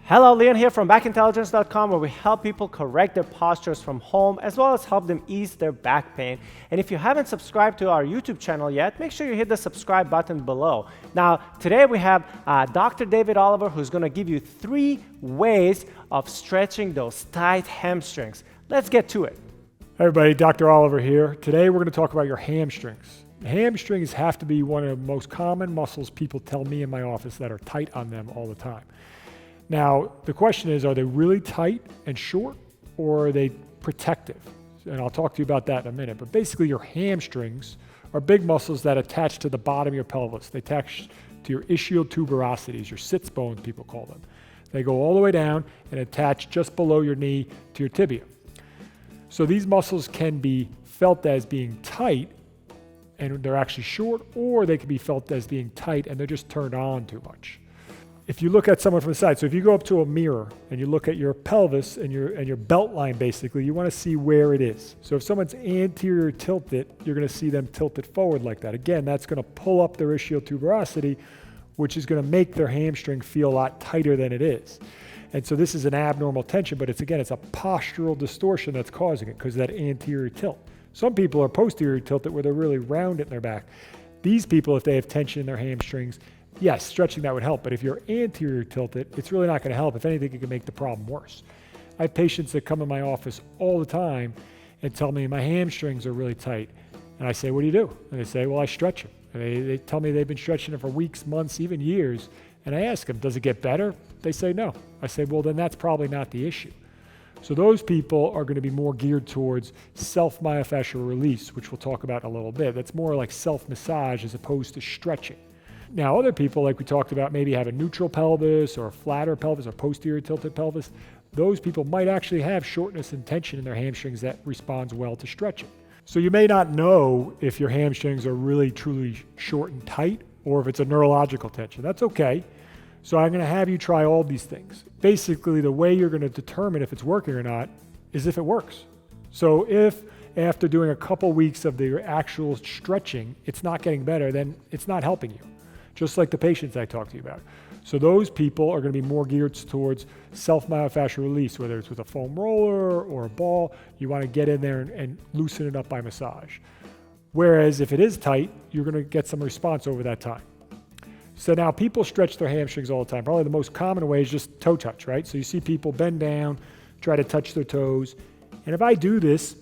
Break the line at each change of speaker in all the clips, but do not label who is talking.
Hello, Leon here from backintelligence.com, where we help people correct their postures from home as well as help them ease their back pain. And if you haven't subscribed to our YouTube channel yet, make sure you hit the subscribe button below. Now, today we have Dr. David Oliver, who's going to give you 3 ways of stretching those tight hamstrings. Let's get to it.
Hey everybody, Dr. Oliver here. Today we're going to talk about your hamstrings. Hamstrings have to be one of the most common muscles people tell me in my office that are tight on them all the time. Now, the question is, are they really tight and short, or are they protective? And I'll talk to you about that in a minute. But basically, your hamstrings are big muscles that attach to the bottom of your pelvis. They attach to your ischial tuberosities, your sits bones, people call them. They go all the way down and attach just below your knee to your tibia. So these muscles can be felt as being tight, and they're actually short, or they can be felt as being tight and they're just turned on too much. If you look at someone from the side, so if you go up to a mirror and you look at your pelvis and your belt line, basically, you want to see where it is. So if someone's anterior tilted, you're going to see them tilted forward like that. Again, that's going to pull up their ischial tuberosity, which is going to make their hamstring feel a lot tighter than it is. And so this is an abnormal tension, but it's a postural distortion that's causing it because of that anterior tilt. Some people are posterior tilted where they're really rounded in their back. These people, if they have tension in their hamstrings, yes, stretching that would help, but if you're anterior tilted, it's really not going to help. If anything, it can make the problem worse. I have patients that come in my office all the time and tell me my hamstrings are really tight. And I say, what do you do? And they say, well, I stretch them. And they tell me they've been stretching them for weeks, months, even years. And I ask them, does it get better? They say no. I say, well, then that's probably not the issue. So those people are going to be more geared towards self-myofascial release, which we'll talk about in a little bit. That's more like self-massage as opposed to stretching. Now, other people, like we talked about, maybe have a neutral pelvis or a flatter pelvis or posterior tilted pelvis. Those people might actually have shortness and tension in their hamstrings that responds well to stretching. So you may not know if your hamstrings are really, truly short and tight or if it's a neurological tension. That's okay. So I'm going to have you try all these things. Basically, the way you're going to determine if it's working or not is if it works. So if after doing a couple weeks of the actual stretching, it's not getting better, then it's not helping you. Just like the patients I talked to you about. So those people are going to be more geared towards self-myofascial release, whether it's with a foam roller or a ball. You want to get in there and loosen it up by massage. Whereas if it is tight, you're going to get some response over that time. So now people stretch their hamstrings all the time. Probably the most common way is just toe touch, right? So you see people bend down, try to touch their toes. And if I do this,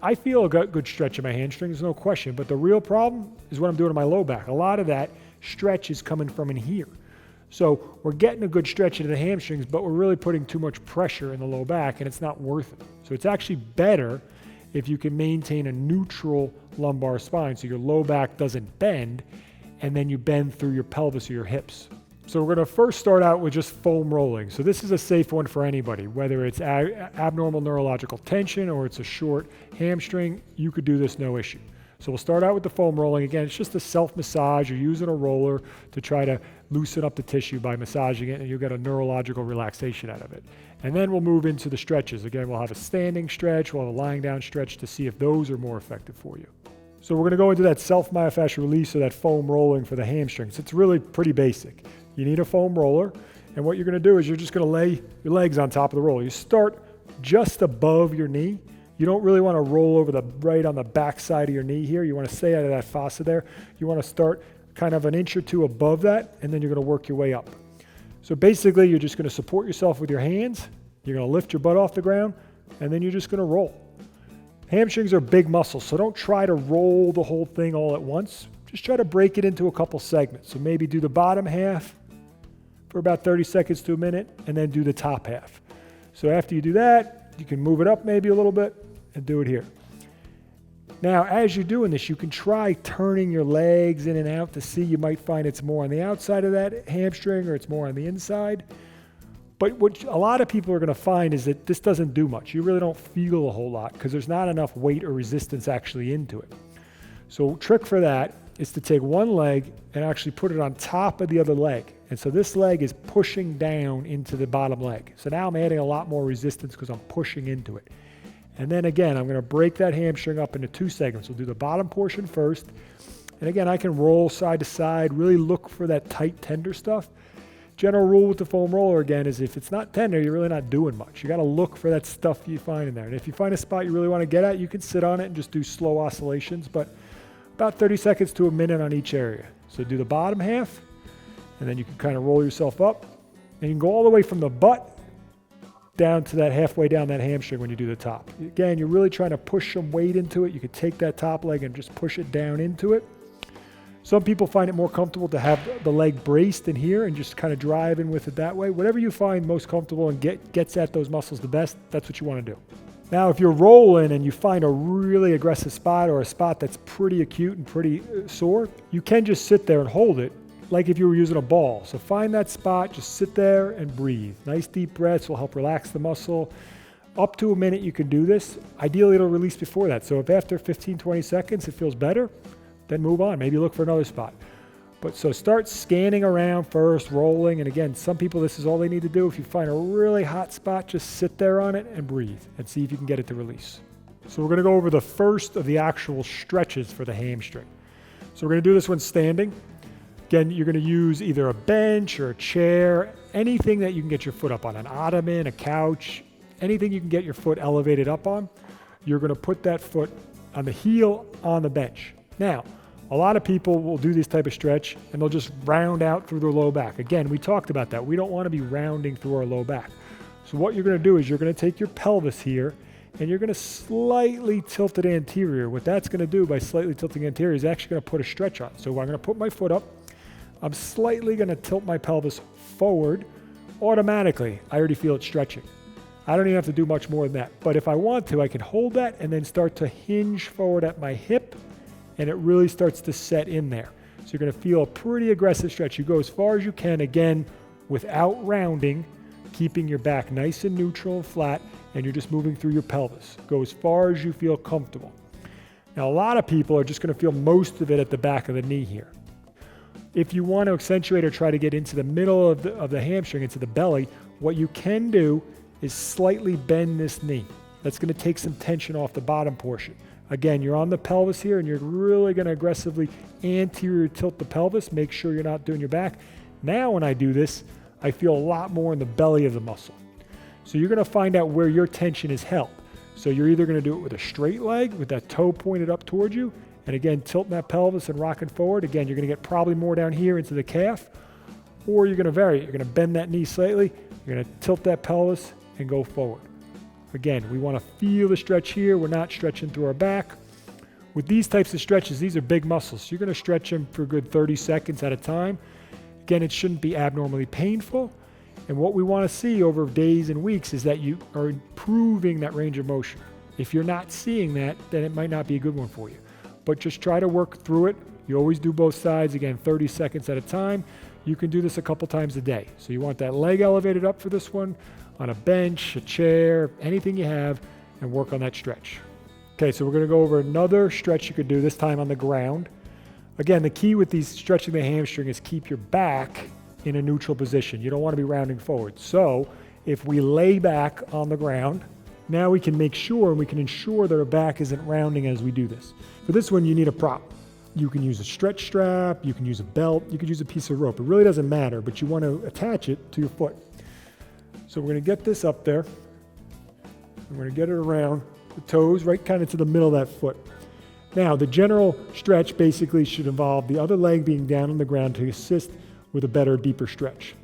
I feel a good stretch in my hamstrings, no question. But the real problem is what I'm doing in my low back. A lot of that stretch is coming from in here. So we're getting a good stretch into the hamstrings, but we're really putting too much pressure in the low back and it's not worth it. So it's actually better if you can maintain a neutral lumbar spine so your low back doesn't bend and then you bend through your pelvis or your hips. So we're going to first start out with just foam rolling. So this is a safe one for anybody, whether it's abnormal neurological tension or it's a short hamstring, you could do this no issue. So we'll start out with the foam rolling. Again, it's just a self-massage. You're using a roller to try to loosen up the tissue by massaging it, and you'll get a neurological relaxation out of it. And then we'll move into the stretches. Again, we'll have a standing stretch, we'll have a lying down stretch to see if those are more effective for you. So we're going to go into that self-myofascial release or that foam rolling for the hamstrings. It's really pretty basic. You need a foam roller, and what you're going to do is you're just going to lay your legs on top of the roller. You start just above your knee. You don't really want to roll over right on the back side of your knee here. You want to stay out of that fossa there. You want to start kind of an inch or two above that, and then you're going to work your way up. So basically, you're just going to support yourself with your hands. You're going to lift your butt off the ground, and then you're just going to roll. Hamstrings are big muscles, so don't try to roll the whole thing all at once. Just try to break it into a couple segments. So maybe do the bottom half for about 30 seconds to a minute, and then do the top half. So after you do that, you can move it up maybe a little bit and do it here. Now, as you're doing this, you can try turning your legs in and out to see. You might find it's more on the outside of that hamstring or it's more on the inside. But what a lot of people are going to find is that this doesn't do much. You really don't feel a whole lot because there's not enough weight or resistance actually into it. So trick for that is to take one leg and actually put it on top of the other leg. And so this leg is pushing down into the bottom leg. So now I'm adding a lot more resistance because I'm pushing into it. And then again, I'm going to break that hamstring up into 2 segments. We'll do the bottom portion first. And again, I can roll side to side, really look for that tight, tender stuff. General rule with the foam roller, again, is if it's not tender, you're really not doing much. You got to look for that stuff you find in there. And if you find a spot you really want to get at, you can sit on it and just do slow oscillations, but about 30 seconds to a minute on each area. So do the bottom half, and then you can kind of roll yourself up, and you can go all the way from the butt down to that halfway down that hamstring when you do the top. Again, you're really trying to push some weight into it. You could take that top leg and just push it down into it. Some people find it more comfortable to have the leg braced in here and just kind of drive in with it that way. Whatever you find most comfortable and gets at those muscles the best, that's what you want to do. Now, if you're rolling and you find a really aggressive spot or a spot that's pretty acute and pretty sore, you can just sit there and hold it like if you were using a ball. So find that spot, just sit there and breathe. Nice deep breaths will help relax the muscle. Up to a minute you can do this. Ideally, it'll release before that. So if after 15, 20 seconds it feels better, then move on. Maybe look for another spot. But so start scanning around first, rolling. And again, some people, this is all they need to do. If you find a really hot spot, just sit there on it and breathe and see if you can get it to release. So we're going to go over the first of the actual stretches for the hamstring. So we're going to do this one standing. Again, you're going to use either a bench or a chair, anything that you can get your foot up on, an ottoman, a couch, anything you can get your foot elevated up on. You're going to put that foot on the heel on the bench. Now, a lot of people will do this type of stretch and they'll just round out through their low back. Again, we talked about that. We don't want to be rounding through our low back. So what you're going to do is you're going to take your pelvis here and you're going to slightly tilt it anterior. What that's going to do by slightly tilting anterior is actually going to put a stretch on. So I'm going to put my foot up. I'm slightly going to tilt my pelvis forward. Automatically, I already feel it stretching. I don't even have to do much more than that. But if I want to, I can hold that and then start to hinge forward at my hip, and it really starts to set in there. So you're going to feel a pretty aggressive stretch. You go as far as you can, again, without rounding, keeping your back nice and neutral and flat, and you're just moving through your pelvis. Go as far as you feel comfortable. Now, a lot of people are just going to feel most of it at the back of the knee here. If you want to accentuate or try to get into the middle of the hamstring, into the belly, what you can do is slightly bend this knee. That's going to take some tension off the bottom portion. Again, you're on the pelvis here and you're really going to aggressively anterior tilt the pelvis. Make sure you're not doing your back. Now when I do this, I feel a lot more in the belly of the muscle. So you're going to find out where your tension is held. So you're either going to do it with a straight leg, with that toe pointed up towards you, and again, tilting that pelvis and rocking forward. Again, you're going to get probably more down here into the calf, or you're going to vary it. You're going to bend that knee slightly. You're going to tilt that pelvis and go forward. Again, we want to feel the stretch here. We're not stretching through our back. With these types of stretches, these are big muscles. So you're going to stretch them for a good 30 seconds at a time. Again, it shouldn't be abnormally painful. And what we want to see over days and weeks is that you are improving that range of motion. If you're not seeing that, then it might not be a good one for you. But just try to work through it. You always do both sides, again, 30 seconds at a time. You can do this a couple times a day. So you want that leg elevated up for this one, on a bench, a chair, anything you have, and work on that stretch. Okay, so we're going to go over another stretch you could do, this time on the ground. Again, the key with these stretching the hamstring is keep your back in a neutral position. You don't want to be rounding forward. So if we lay back on the ground, now we can make sure and we can ensure that our back isn't rounding as we do this. For this one, you need a prop. You can use a stretch strap, you can use a belt, you could use a piece of rope. It really doesn't matter, but you want to attach it to your foot. So we're going to get this up there. We're going to get it around the toes, right kind of to the middle of that foot. Now, the general stretch basically should involve the other leg being down on the ground to assist with a better, deeper stretch.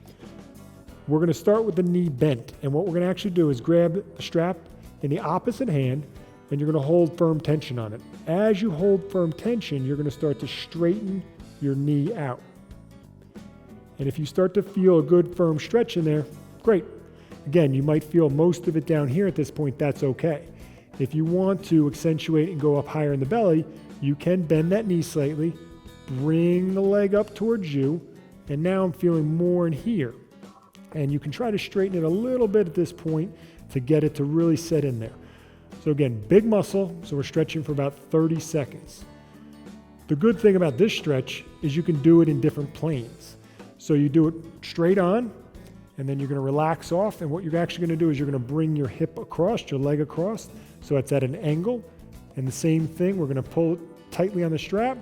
We're going to start with the knee bent, and what we're going to actually do is grab the strap in the opposite hand, and you're going to hold firm tension on it. As you hold firm tension, you're going to start to straighten your knee out. And if you start to feel a good firm stretch in there, great. Again, you might feel most of it down here at this point, that's okay. If you want to accentuate and go up higher in the belly, you can bend that knee slightly, bring the leg up towards you, and now I'm feeling more in here. And you can try to straighten it a little bit at this point to get it to really set in there. So again, big muscle, so we're stretching for about 30 seconds. The good thing about this stretch is you can do it in different planes. So you do it straight on, and then you're going to relax off, and what you're actually going to do is you're going to bring your hip across, your leg across, so it's at an angle. And the same thing, we're going to pull it tightly on the strap,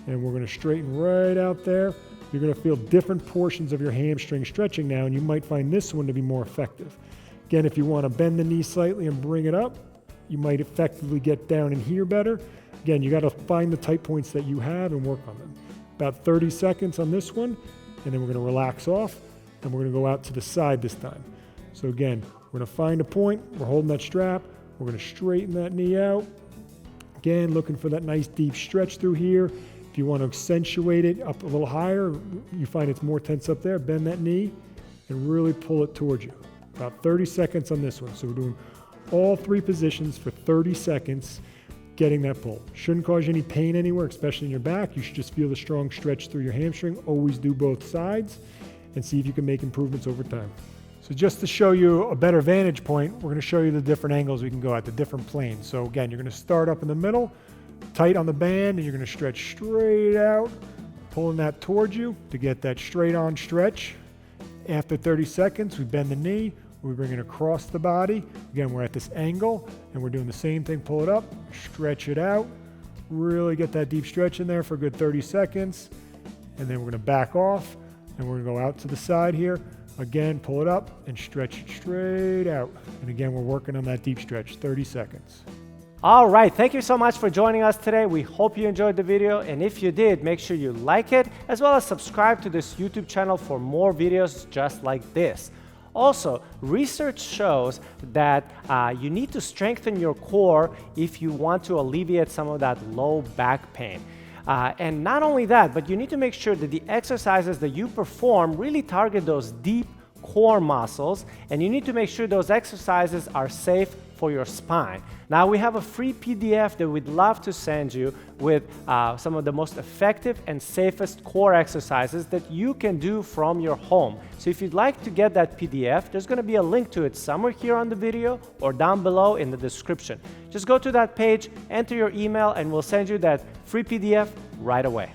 and we're going to straighten right out there, You're going to feel different portions of your hamstring stretching now, and you might find this one to be more effective. Again, if you want to bend the knee slightly and bring it up, you might effectively get down in here better. Again, you got to find the tight points that you have and work on them. About 30 seconds on this one, and then we're going to relax off, and we're going to go out to the side this time. So again, we're going to find a point, we're holding that strap, we're going to straighten that knee out. Again, looking for that nice deep stretch through here. If you want to accentuate it up a little higher, you find it's more tense up there, bend that knee and really pull it towards you. About 30 seconds on this one. So we're doing all three positions for 30 seconds, getting that pull. Shouldn't cause you any pain anywhere, especially in your back. You should just feel the strong stretch through your hamstring. Always do both sides and see if you can make improvements over time. So just to show you a better vantage point, we're going to show you the different angles we can go at, the different planes. So again, you're going to start up in the middle, tight on the band, and you're going to stretch straight out, pulling that towards you to get that straight on stretch. After 30 seconds, we bend the knee, we bring it across the body. Again, we're at this angle, and we're doing the same thing. Pull it up, stretch it out, really get that deep stretch in there for a good 30 seconds. And then we're going to back off, and we're going to go out to the side here. Again, pull it up and stretch it straight out. And again, we're working on that deep stretch, 30 seconds.
All right, thank you so much for joining us today. We hope you enjoyed the video, and if you did, make sure you like it, as well as subscribe to this YouTube channel for more videos just like this. Also, research shows that you need to strengthen your core if you want to alleviate some of that low back pain. And not only that, but you need to make sure that the exercises that you perform really target those deep core muscles, and you need to make sure those exercises are safe for your spine. Now, we have a free PDF that we'd love to send you with some of the most effective and safest core exercises that you can do from your home. So if you'd like to get that PDF, there's going to be a link to it somewhere here on the video or down below in the description. Just go to that page, enter your email, and we'll send you that free PDF right away.